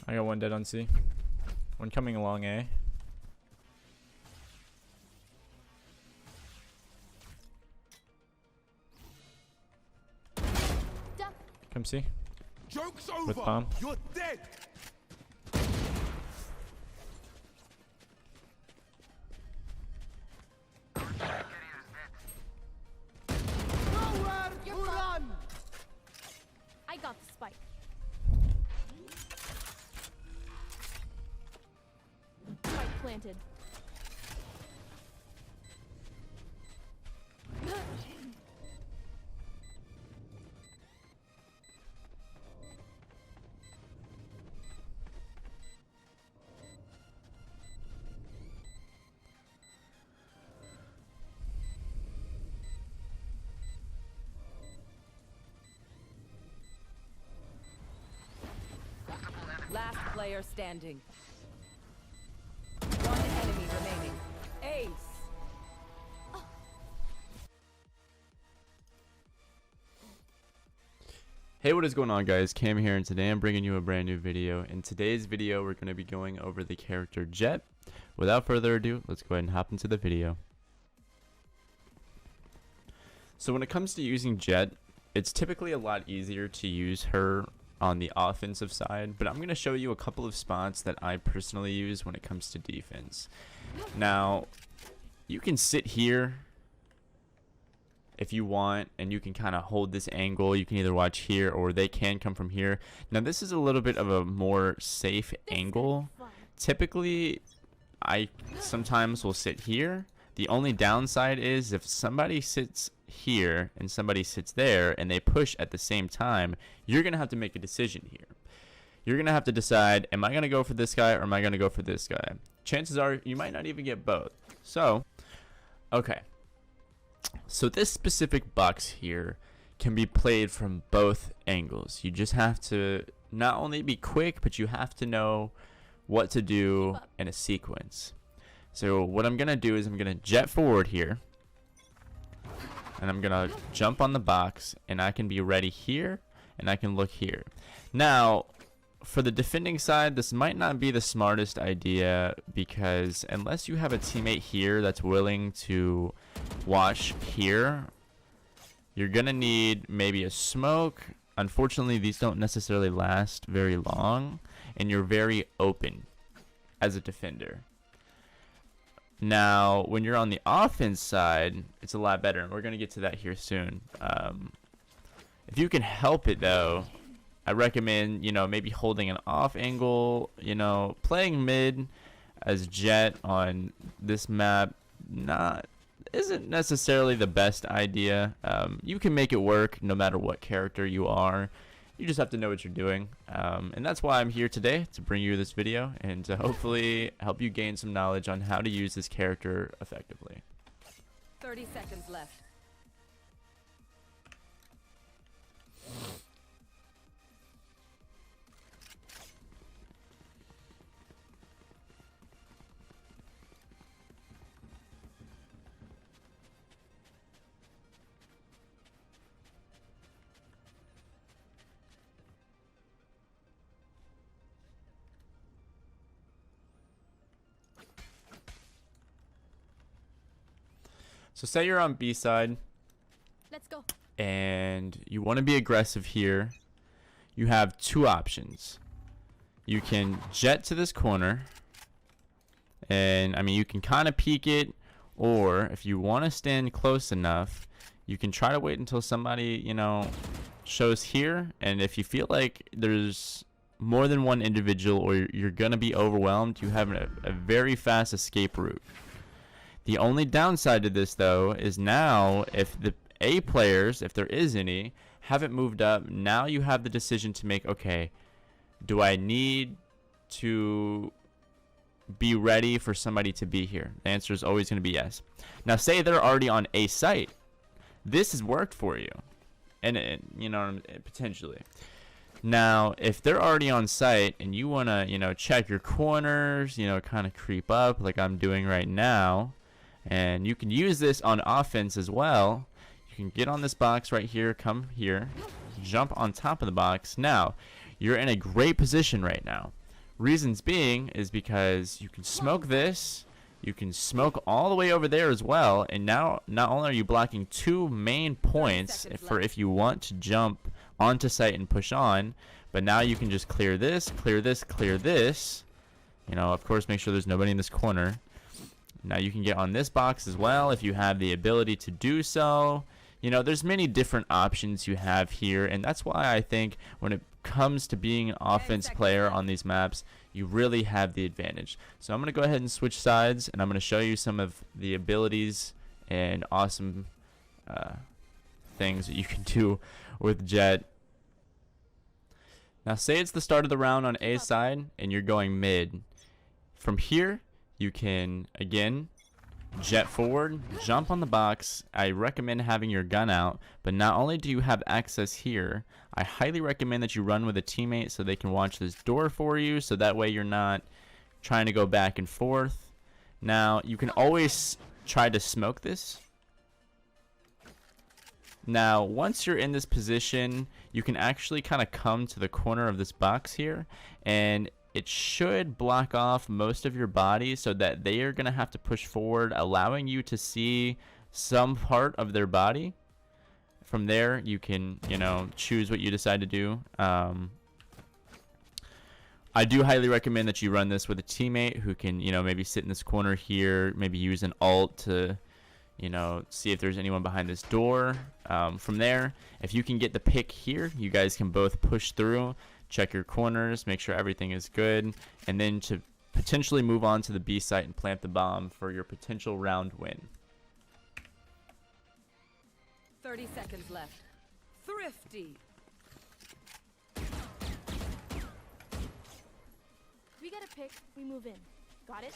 I got one dead on C. One coming along A. Come C. Joke's With over. bomb. You're dead. Nowhere to run. I got the spike. Spike planted. Last player standing. One enemy remaining. Ace. Hey, what is going on, guys? Cam here, and today I'm bringing you a brand new video. In today's video, we're going to be going over the character Jett. Without further ado, let's go ahead and hop into the video. So when it comes to using Jett, it's typically a lot easier to use her on the offensive side, but I'm going to show you a couple of spots that I personally use when it comes to defense. Now, you can sit here if you want, and you can kind of hold this angle. You can either watch here or they can come from here. Now, this is a little bit of a more safe angle. Typically, I sometimes will sit here. The only downside is if somebody sits here and somebody sits there and they push at the same time, you're going to have to make a decision here. You're going to have to decide, am I going to go for this guy or am I going to go for this guy? Chances are you might not even get both. So, okay. So this specific box here can be played from both angles. You just have to not only be quick, but you have to know what to do in a sequence. So what I'm going to do is I'm going to jet forward here. And I'm going to jump on the box, and I can be ready here, and I can look here. Now, for the defending side, this might not be the smartest idea, because unless you have a teammate here that's willing to watch here, you're going to need maybe a smoke. Unfortunately, these don't necessarily last very long, and you're very open as a defender. Now, when you're on the offense side, it's a lot better, and we're going to get to that here soon. If you can help it, though, I recommend, maybe holding an off angle, playing mid as Jett on this map isn't necessarily the best idea. You can make it work no matter what character you are. You just have to know what you're doing, and that's why I'm here today, to bring you this video and to hopefully help you gain some knowledge on how to use this character effectively. 30 seconds left. So say you're on B side. Let's go. And you want to be aggressive here. You have two options. You can jet to this corner, and you can kind of peek it, or if you want to stand close enough, you can try to wait until somebody shows here. And if you feel like there's more than one individual or you're gonna be overwhelmed, you have a very fast escape route. The only downside to this, though, is now if the A players, if there is any, haven't moved up, now you have the decision to make, okay, do I need to be ready for somebody to be here? The answer is always going to be yes. Now, say they're already on A site. This has worked for you, and potentially. Now, if they're already on site and you want to, check your corners, kind of creep up like I'm doing right now, and you can use this on offense as well. You can get on this box right here, come here, jump on top of the box. Now, you're in a great position right now. Reasons being is because you can smoke this, you can smoke all the way over there as well, and now not only are you blocking 2 main points for if you want to jump onto site and push on, but now you can just clear this, clear this, clear this. You know, of course, make sure there's nobody in this corner. Now you can get on this box as well if you have the ability to do so. You know, there's many different options you have here, and that's why I think when it comes to being an offense player on these maps, you really have the advantage. So I'm going to go ahead and switch sides, and I'm going to show you some of the abilities and awesome things that you can do with Jett. Now say it's the start of the round on A side, and you're going mid. From here, you can, again, Jett forward, jump on the box. I recommend having your gun out, but not only do you have access here, I highly recommend that you run with a teammate so they can watch this door for you, so that way you're not trying to go back and forth. Now, you can always try to smoke this. Now, once you're in this position, you can actually kind of come to the corner of this box here, and it should block off most of your body so that they are going to have to push forward, allowing you to see some part of their body. From there, you can, you know, choose what you decide to do. I do highly recommend that you run this with a teammate who can, you know, maybe sit in this corner here, maybe use an ult to, you know, see if there's anyone behind this door. From there, if you can get the pick here, you guys can both push through, check your corners, make sure everything is good, and then to potentially move on to the B site and plant the bomb for your potential round win. 30 seconds left. Thrifty. We get a pick, we move in. Got it?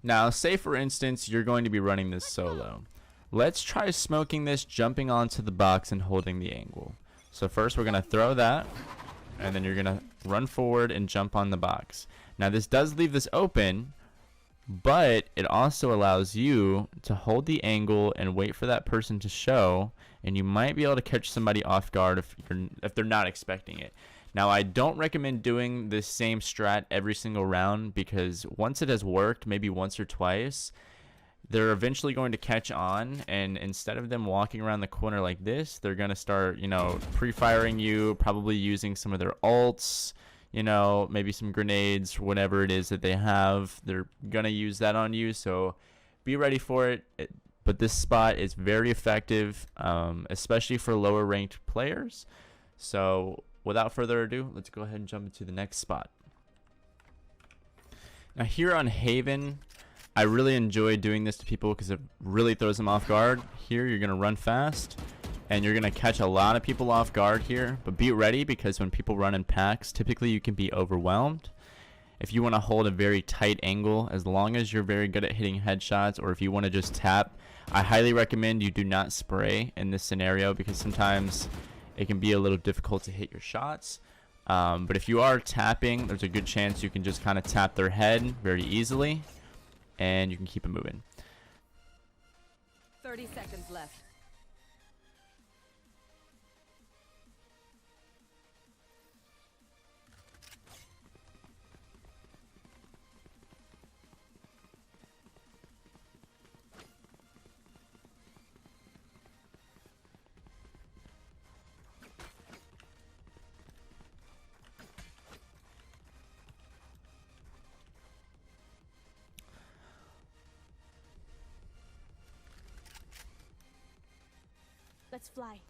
Now, say for instance, you're going to be running this solo. Let's try smoking this, jumping onto the box and holding the angle. So first we're going to throw that, and then you're going to run forward and jump on the box. Now this does leave this open, but it also allows you to hold the angle and wait for that person to show, and you might be able to catch somebody off guard if they're not expecting it. Now, I don't recommend doing this same strat every single round, because once it has worked, maybe once or twice, they're eventually going to catch on, and instead of them walking around the corner like this, they're going to start, you know, pre-firing you, probably using some of their ults, you know, maybe some grenades, whatever it is that they have. They're going to use that on you, so be ready for it. But this spot is very effective, especially for lower ranked players. So without further ado, let's go ahead and jump into the next spot. Now here on Haven, I really enjoy doing this to people because it really throws them off guard. Here you're going to run fast, and you're going to catch a lot of people off guard here. But be ready, because when people run in packs, typically you can be overwhelmed. If you want to hold a very tight angle, as long as you're very good at hitting headshots, or if you want to just tap, I highly recommend you do not spray in this scenario, because sometimes it can be a little difficult to hit your shots. But if you are tapping, there's a good chance you can just kind of tap their head very easily, and you can keep it moving. 30 seconds left. Let's fly.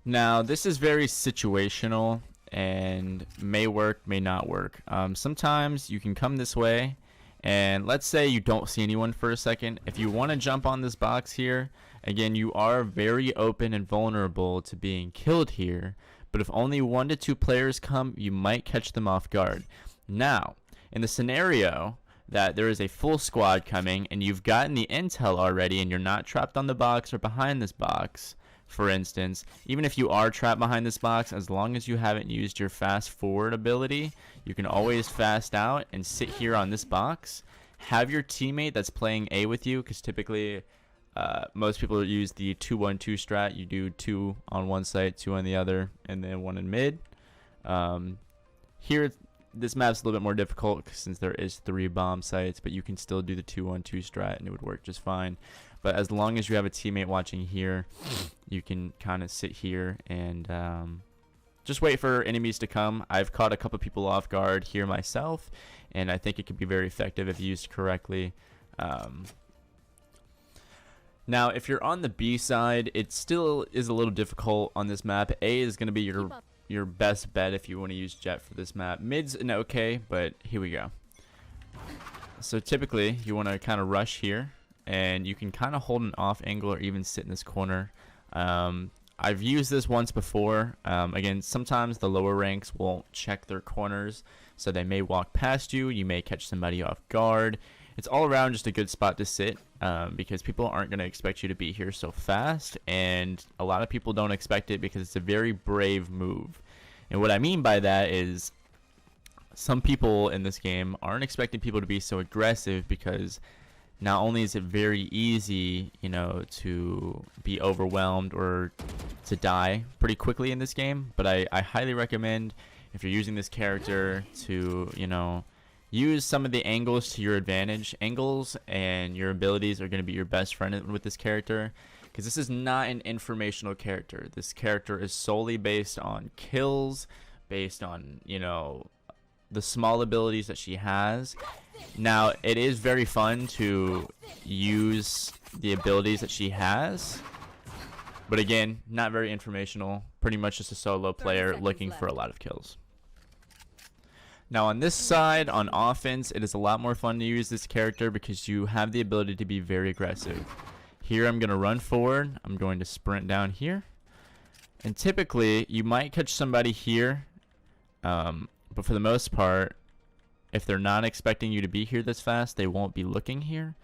Now, this is very situational and may work, may not work. Sometimes you can come this way, and let's say you don't see anyone for a second. If you want to jump on this box here, again, you are very open and vulnerable to being killed here. But if only 1 to 2 players come, you might catch them off guard. Now, in the scenario that there is a full squad coming and you've gotten the intel already and you're not trapped on the box or behind this box, for instance, even if you are trapped behind this box, as long as you haven't used your fast forward ability, you can always fast out and sit here on this box. Have your teammate that's playing A with you, because typically most people use the 2-1-2 strat. You do 2 on one side, 2 on the other, and then 1 in mid. Here, this map's a little bit more difficult since there is 3 bomb sites, but you can still do the 2-1-2 strat and it would work just fine. But as long as you have a teammate watching here, you can kind of sit here and just wait for enemies to come. I've caught a couple people off guard here myself, and I think it can be very effective if used correctly. Now, if you're on the B side, it still is a little difficult on this map. A is going to be your best bet if you want to use Jett for this map. Mid's an okay, but here we go. So typically, you want to kind of rush here, and you can kind of hold an off angle or even sit in this corner. I've used this once before. Again, sometimes the lower ranks won't check their corners, so they may walk past you. You may catch somebody off guard. It's all around just a good spot to sit, because people aren't going to expect you to be here so fast, and a lot of people don't expect it because it's a very brave move. And what I mean by that is some people in this game aren't expecting people to be so aggressive, because not only is it very easy, you know, to be overwhelmed or to die pretty quickly in this game, but I highly recommend, if you're using this character, to, you know, use some of the angles to your advantage. Angles and your abilities are going to be your best friend with this character, because this is not an informational character. This character is solely based on kills, based on, you know, the small abilities that she has. Now, it is very fun to use the abilities that she has, but again, not very informational. Pretty much just a solo player looking for a lot of kills. Now on this side, on offense, it is a lot more fun to use this character because you have the ability to be very aggressive. Here I'm going to run forward. I'm going to sprint down here. And typically, you might catch somebody here, but for the most part, if they're not expecting you to be here this fast, they won't be looking here.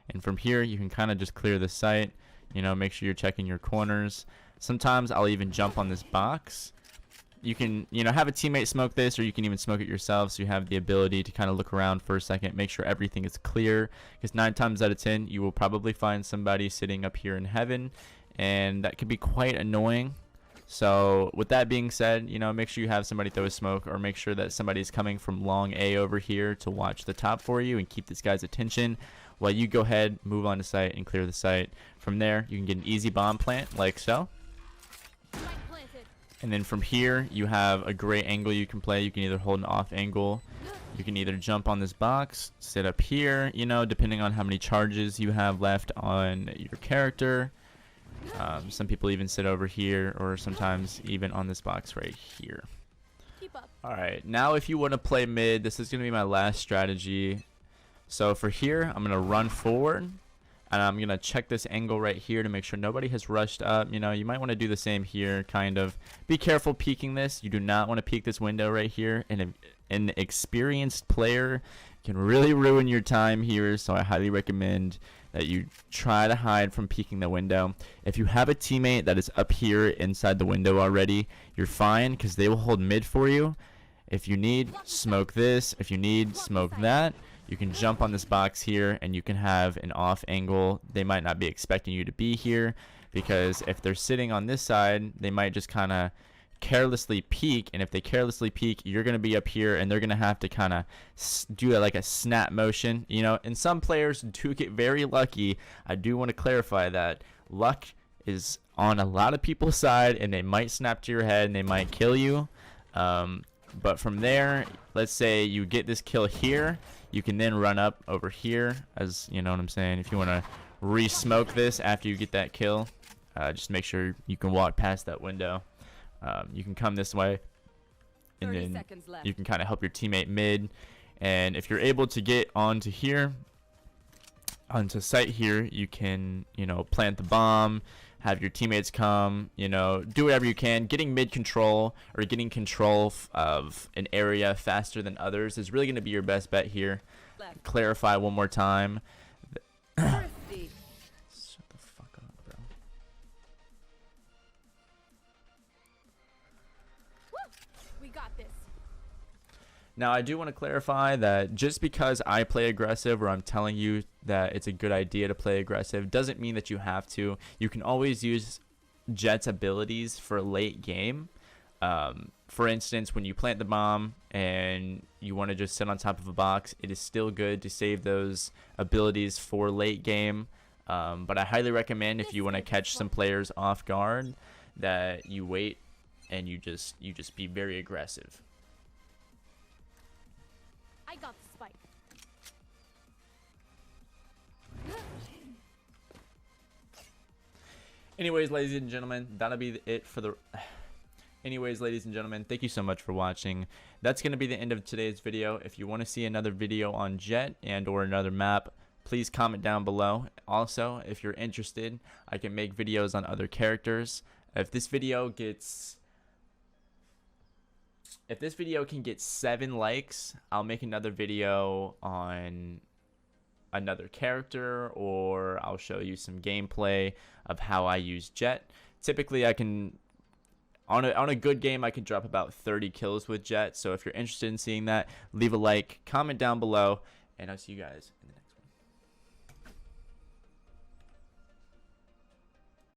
And from here, you can kind of just clear the site. You know, make sure you're checking your corners. Sometimes I'll even jump on this box. You can, you know, have a teammate smoke this, or you can even smoke it yourself, so you have the ability to kind of look around for a second, make sure everything is clear, because 9 times out of 10 you will probably find somebody sitting up here in heaven, and that could be quite annoying. So with that being said, you know, make sure you have somebody throw a smoke, or make sure that somebody's coming from long A over here to watch the top for you and keep this guy's attention while you go ahead, move on to site, and clear the site. From there, you can get an easy bomb plant like so. And then from here, you have a great angle you can play. You can either hold an off angle. You can either jump on this box, sit up here, you know, depending on how many charges you have left on your character. Some people even sit over here, or sometimes even on this box right here. Alright, now if you want to play mid, this is going to be my last strategy. So for here, I'm going to run forward. And I'm going to check this angle right here to make sure nobody has rushed up. You know, you might want to do the same here, kind of. Be careful peeking this. You do not want to peek this window right here. And an experienced player can really ruin your time here. So I highly recommend that you try to hide from peeking the window. If you have a teammate that is up here inside the window already, you're fine, because they will hold mid for you. If you need, smoke this. If you need, smoke that. You can jump on this box here, and you can have an off angle. They might not be expecting you to be here, because if they're sitting on this side, they might just kind of carelessly peek. And if they carelessly peek, you're going to be up here, and they're going to have to kind of do like a snap motion, you know. And some players do get very lucky. I do want to clarify that luck is on a lot of people's side, and they might snap to your head and they might kill you. But from there, let's say you get this kill here, you can then run up over here, as you know what I'm saying. If you want to re-smoke this after you get that kill, just make sure you can walk past that window. You can come this way, and then you can kind of help your teammate mid. And if you're able to get onto here, onto site here, you can, you know, plant the bomb, have your teammates come, you know, do whatever you can. Getting mid control, or getting control of an area faster than others, is really going to be your best bet here. Clarify one more time. Shut the fuck up, bro. Now, I do want to clarify that just because I play aggressive or I'm telling you that it's a good idea to play aggressive doesn't mean that you have to. You can always use Jett's abilities for late game. For instance, when you plant the bomb and you want to just sit on top of a box, it is still good to save those abilities for late game. But I highly recommend if you want to catch some players off guard that you wait and you just be very aggressive. I got the spike. Anyways, ladies and gentlemen, that'll be it for the... Anyways, ladies and gentlemen, thank you so much for watching. That's going to be the end of today's video. If you want to see another video on Jett and or another map, please comment down below. Also, if you're interested, I can make videos on other characters. If this video can get 7 likes, I'll make another video on another character, or I'll show you some gameplay of how I use Jett. Typically, I can, on a good game, I can drop about 30 kills with Jett. So if you're interested in seeing that, leave a like, comment down below, and I'll see you guys in the next